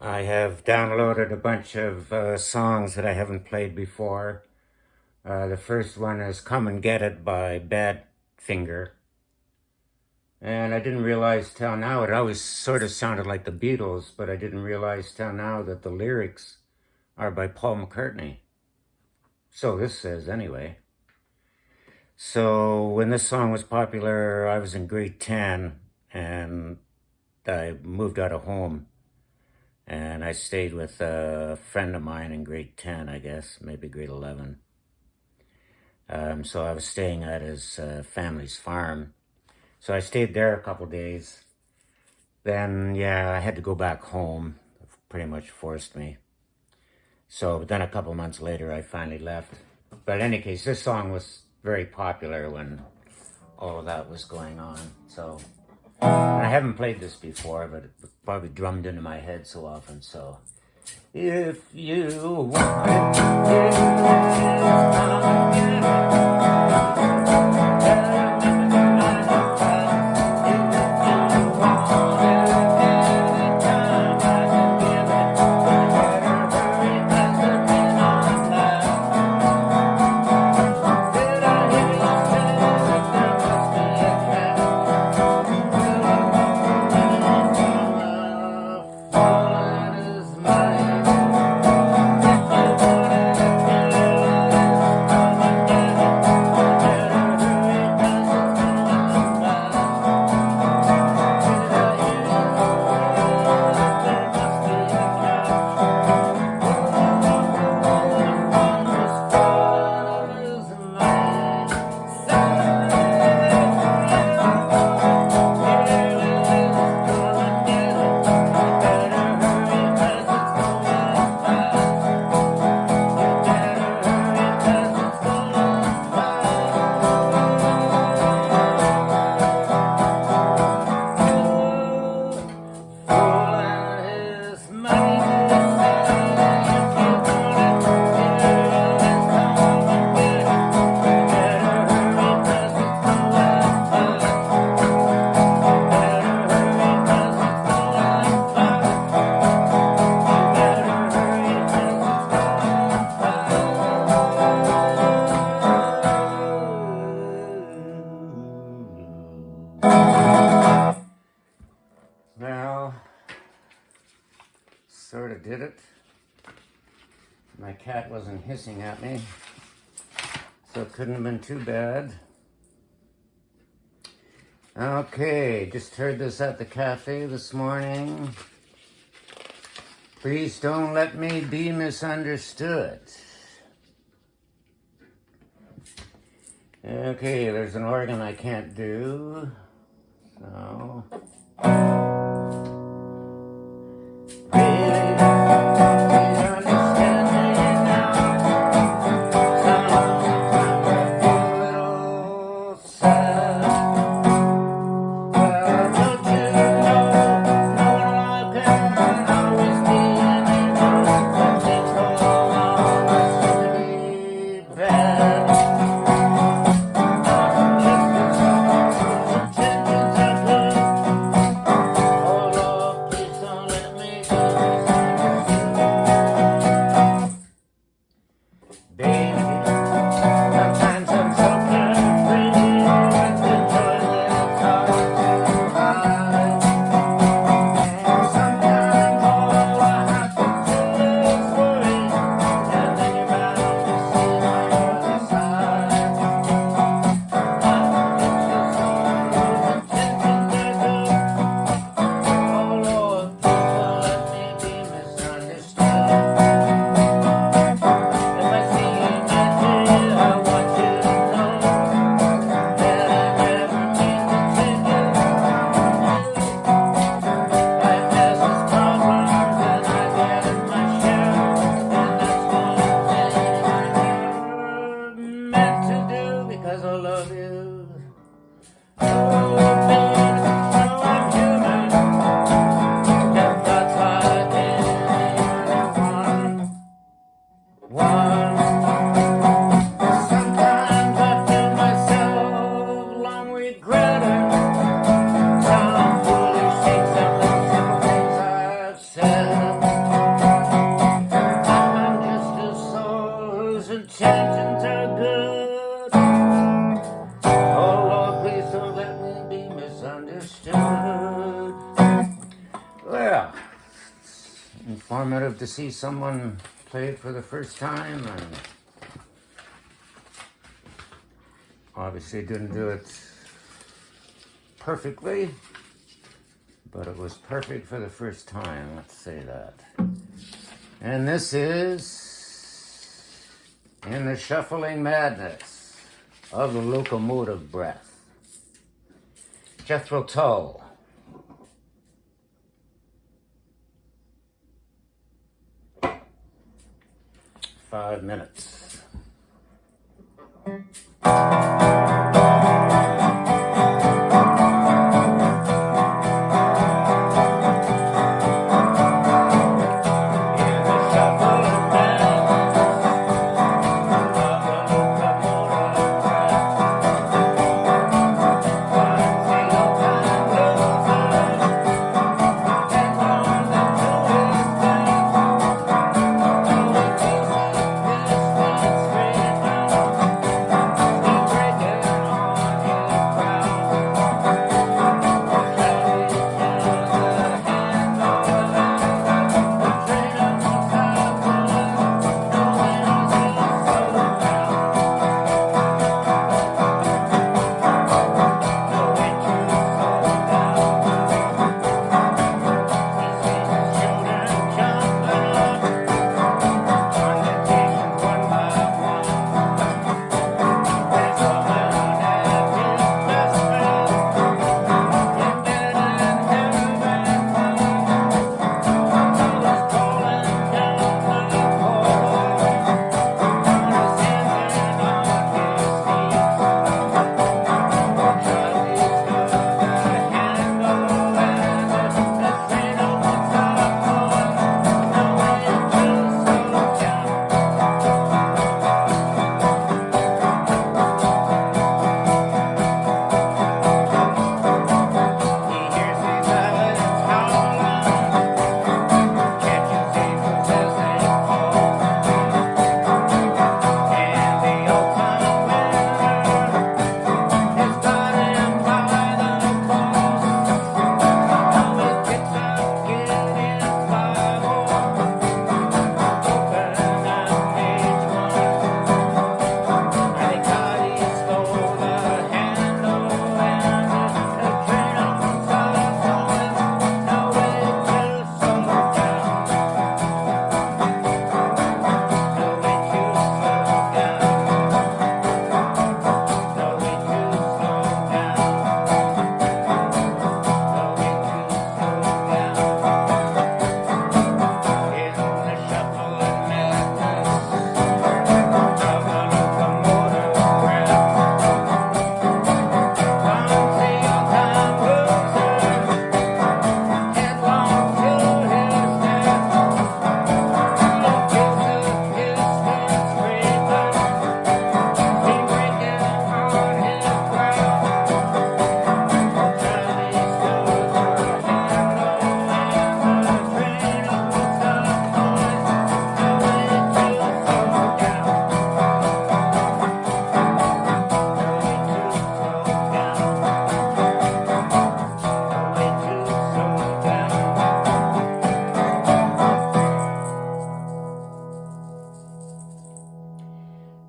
I have downloaded a bunch of songs that I haven't played before. The first one is Come and Get It by Badfinger. And I didn't realize till now, it always sort of sounded like the Beatles, but I didn't realize till now that the lyrics are by Paul McCartney. So this says anyway. So when this song was popular, I was in grade 10 and I moved out of home. And I stayed with a friend of mine in grade 10, I guess, maybe grade 11. So I was staying at his family's farm. So I stayed there a couple days. Then, I had to go back home. Pretty much forced me. So then a couple months later, I finally left. But in any case, this song was very popular when all of that was going on. So I haven't played this before, but it probably drummed into my head so often. So if you want it, sort of did it. My cat wasn't hissing at me, so it couldn't have been too bad. Okay, just heard this at the cafe this morning. Please don't let me be misunderstood. Okay, there's an organ I can't do, so... Some foolish things, some simple things I've said. yeah, it's informative to see someone play it for the first time, and obviously didn't do it perfectly, but it was perfect for the first time, let's say that. And this is In the Shuffling Madness of the Locomotive Breath. Jethro Tull. Five minutes.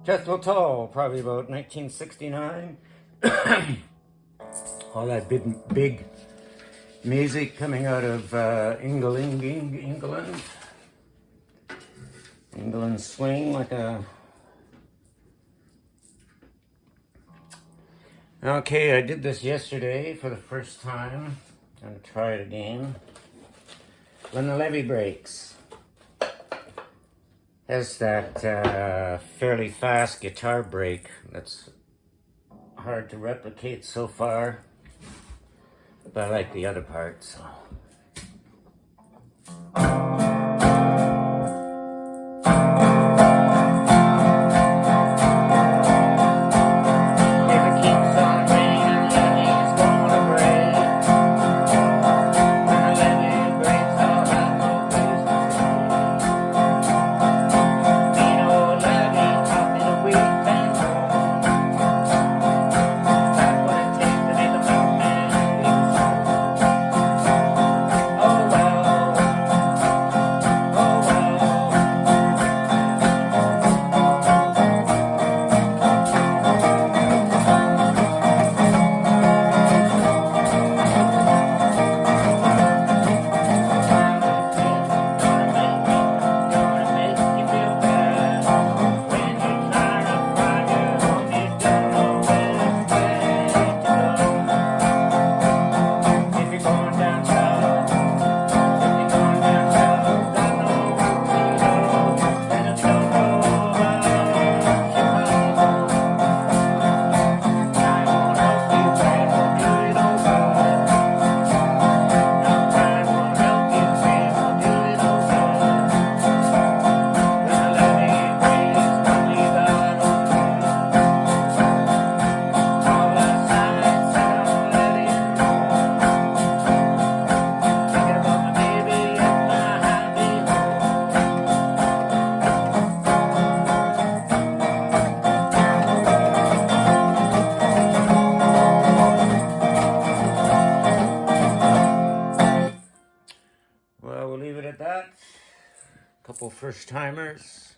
Jethro Tull, probably about 1969. All that big music coming out of England. England swing like a... Okay, I did this yesterday for the first time. I'm going to try it again. When the Levee breaks. Has that fairly fast guitar break that's hard to replicate so far, but I like the other part, so. got a couple first timers.